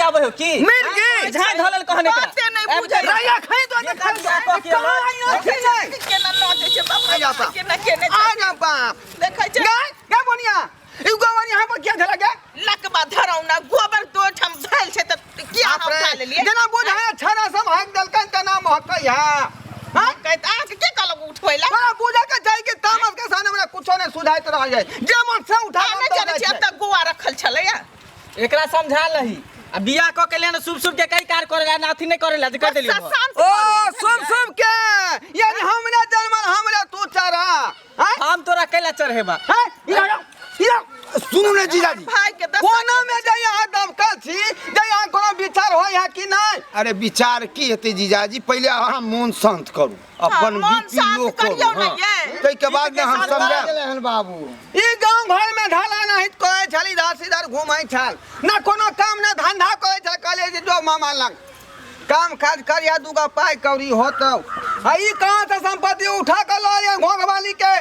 आवे हो की मिर्गी झाड़ धोलल कहने का बाते नहीं बुझे रैया खाई तो ये काम क्या कह के के ना नोचे छे बाप के ना के ने आ जा बाप देखै छे क्या बोनिया ई गोबर यहाँ पर क्या धरा गया लकबा धरौ ना गोबर दो ठम धैल छे त क्या हम खा लेलिए जना बुझाया छरा सब हाक दलकन त नाम हकई हां हां कहत आ के कलग उठवेला बड़ा बुझा के जाई के तामस के सामने हमरा कुछो ने सुधाइत रह जाय जे मन से उठा आने जाने छे अब तक गोवा रखल छलैया एकरा समझा लही आ बियाह क के लेन शुभ शुभ के कई कार करेला नाथी नहीं करेला कर देलियो ओ शुभ के यानी हमरा जन्मल हमरा तू चरा हां हम तोरा कैला चढ़ेबा हां इरा सुनु ने जीजाजी भाई के कोना में जइया दम कल छी जइया कोनो विचार होय है कि नहीं अरे विचार की हेते जीजाजी पहले अहाँ मन शांत करू अपन बीपी लो करू तै के बाद में हम समझा गेलन बाबू ई गांव घर में ढाला नहीं कोई छली दासीदार घुमाई छल ना कोनो काम ना धंधा कोई छल कहले जे जो मामा लग काम काज करिया दूगा पाई कौड़ी होतौ ई कहां से संपत्ति उठा के ला ले घोघवाली के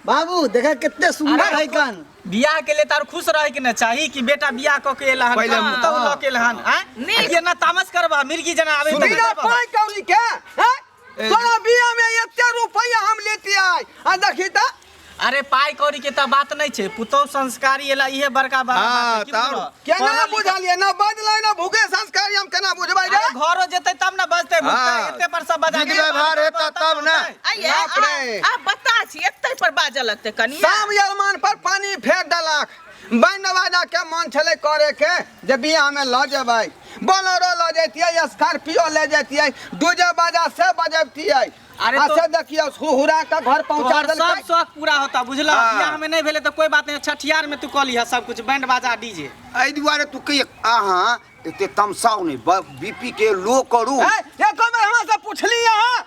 बाबू देखा कितने सुंदर है कान बियाह के लिए तार खुश रहे कि न चाहिए कि बेटा बियाह क के एलहन पहले तो ल के एलहन हैं ये ना तामस करबा मिर्गी जना आवे बिना पाई कौड़ी के तोरा बियाह में एते रुपया हम लेती आय आ देखी त अरे पाई कौड़ी के त बात नहीं छे पुतौ संस्कारी एला इहे बड़का बात हां केना बुझालिए ना बदलै ना भूखे संस्कारी हम केना बुझबै रे घरो जेतै तब ना बजतै भूखतै एते पर सब बजा के व्यवहार हेता तब ना बाप रे आ बता छी एते पर बाज लगते कनिया सब यरमान पर पानी फेर देलक बैंड बाजा के मन छले करे के जे बियाह में ल जेबै बोलेरो ल जैतियै स्कॉर्पियो ले जैतियै डीजे बाजा से बजैतियै अरे अच्छा देखियो हुहुरा का घर पहुंचा देल सब शौक पूरा होता बुझला बियाह में नहीं भेले तो कोई बात नहीं छठियार में तू कली है सब कुछ बैंड बाजा डीजे एहि दुआरे तू कही अहाँ एते तमसाउ नहीं बीपी के लो करू एको में हमरा से पुछली यहां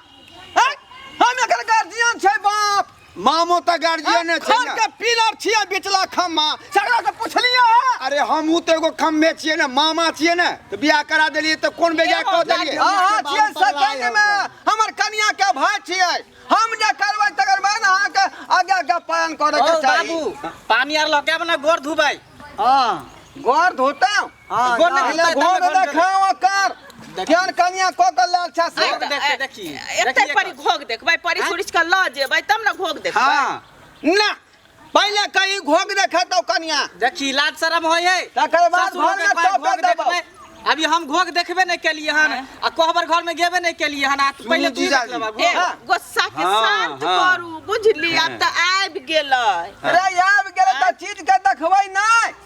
हम एकर गार्जियन छै बाप मामो त गार्जियन छै खम के पिलर छियै बिचला खम्मा सगरा के पुछली यहां अरे हमहू तो एगो खम्बे छियै ने मामा छियै ने तो बियाह करा देलिए तो कोन बेजा क देलिए हां छियै सेकंड में हमर कन्या के भाई छियै हम जे करबै तकर बाद अहाँ के आगे के पालन करे के चाही बाबू पानी आर लके अपना गोर धुबै हां गोर धोता गोर नहीं गोर देखाओ कर केन कन्या को गल अच्छा से देख देखी एते परी घोग देखबै परी सुरिच के ल जेबै तब ना घोग देखबै हां ना पहले कहीं घोग देखा तो कन्या देखी लाज शरम होय है तकर बाद घर में टोप देबै अभी हम घोग देखबे नहीं के लिए हन आ कोहबर घर में गेबे नहीं के लिए हन पहले तू देख ले बाबू गुस्सा के शांत करू बुझली अब त आबि गेलै अरे आबि गेलै त चीज के देखबै नहीं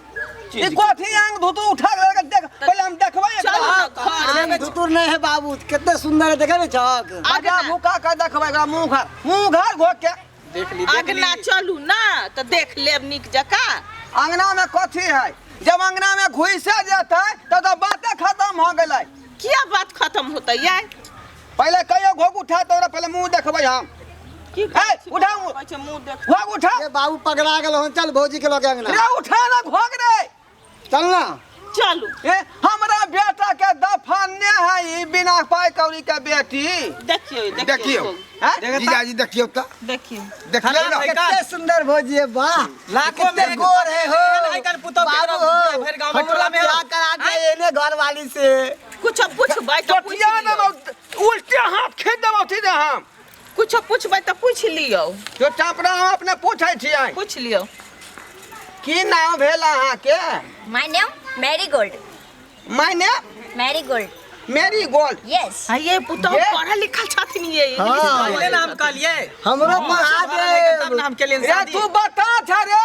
ई कोठी आंग धुतु उठा के देख पहले हम देखबै चल घर धुतुर नहीं है बाबू कितने सुंदर है देखे छक आजा भूखा के देखबै एकरा मुंह घर घोक के देख ली अगना चलू ना त देख लेब निक जका अंगना में कथी है जब अंगना में घुसे जेतै तो बातें खत्म हो गेलै क्या बात खत्म होतै ये पहले कहियो घोग उठा तो पहले मुंह देखबै हम की उठाऊ अच्छा मुंह देख घोग उठा ये बाबू पगला गेल हन चल भौजी के लगे अंगना रे उठा ना घोग रे चल ना चलू हमरा बेटा के दफने है ई बिना पाई कौड़ी के बेटी देखियो जीजाजी देखियो त देखियो देखियो ना कितने सुंदर भौजी है वाह लाखों कितने में गोर है हो आइकन पुतो बाबू के भर गांव में टोला में क्या करा के एने घर वाली से कुछ पूछबै त पूछ टोटिया ना लियो उल्टे हाथ खेत देबो थी दे हम कुछ पूछबै त पूछ लियो जो चापड़ा हम अपने पूछै छियै पूछ लियो की नाम भेल अहाँ के My name Marigold. मायने Marigold. मेरी गोल्ड Yes. ये पुतो पढ़ल लिखल छथिन ये पहले नाम कहलिए हमरो पढ़ा तब दे नाम के लिए रे शादी तू बता छ रे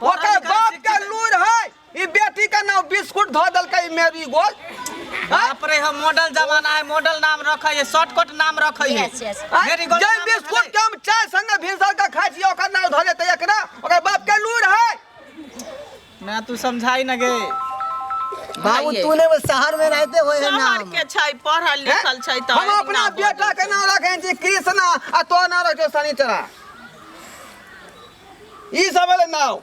ओकर बाप के लूर है ई बेटी का नाम बिस्कुट ध देलकै मेरी गोल्ड बाप रे हम मॉडल जमाना है मॉडल नाम रखै है शॉर्टकट नाम रखै है Yes, yes. मेरी गोल्ड जय बिस्कुट के हम चाय संगे भिनसर का खाइ छी ओकर नाम ध देतै एकरा ओकर बाप के लूर है ना तू समझाई न गे बाबू तूने वो शहर में रहते हुए है शहर नाम के छै पढ़ल लिखल छै त हम अपना बेटा के नाम रखे छी कृष्णा आ तो नाम रखे शनिचरा ई सब नाम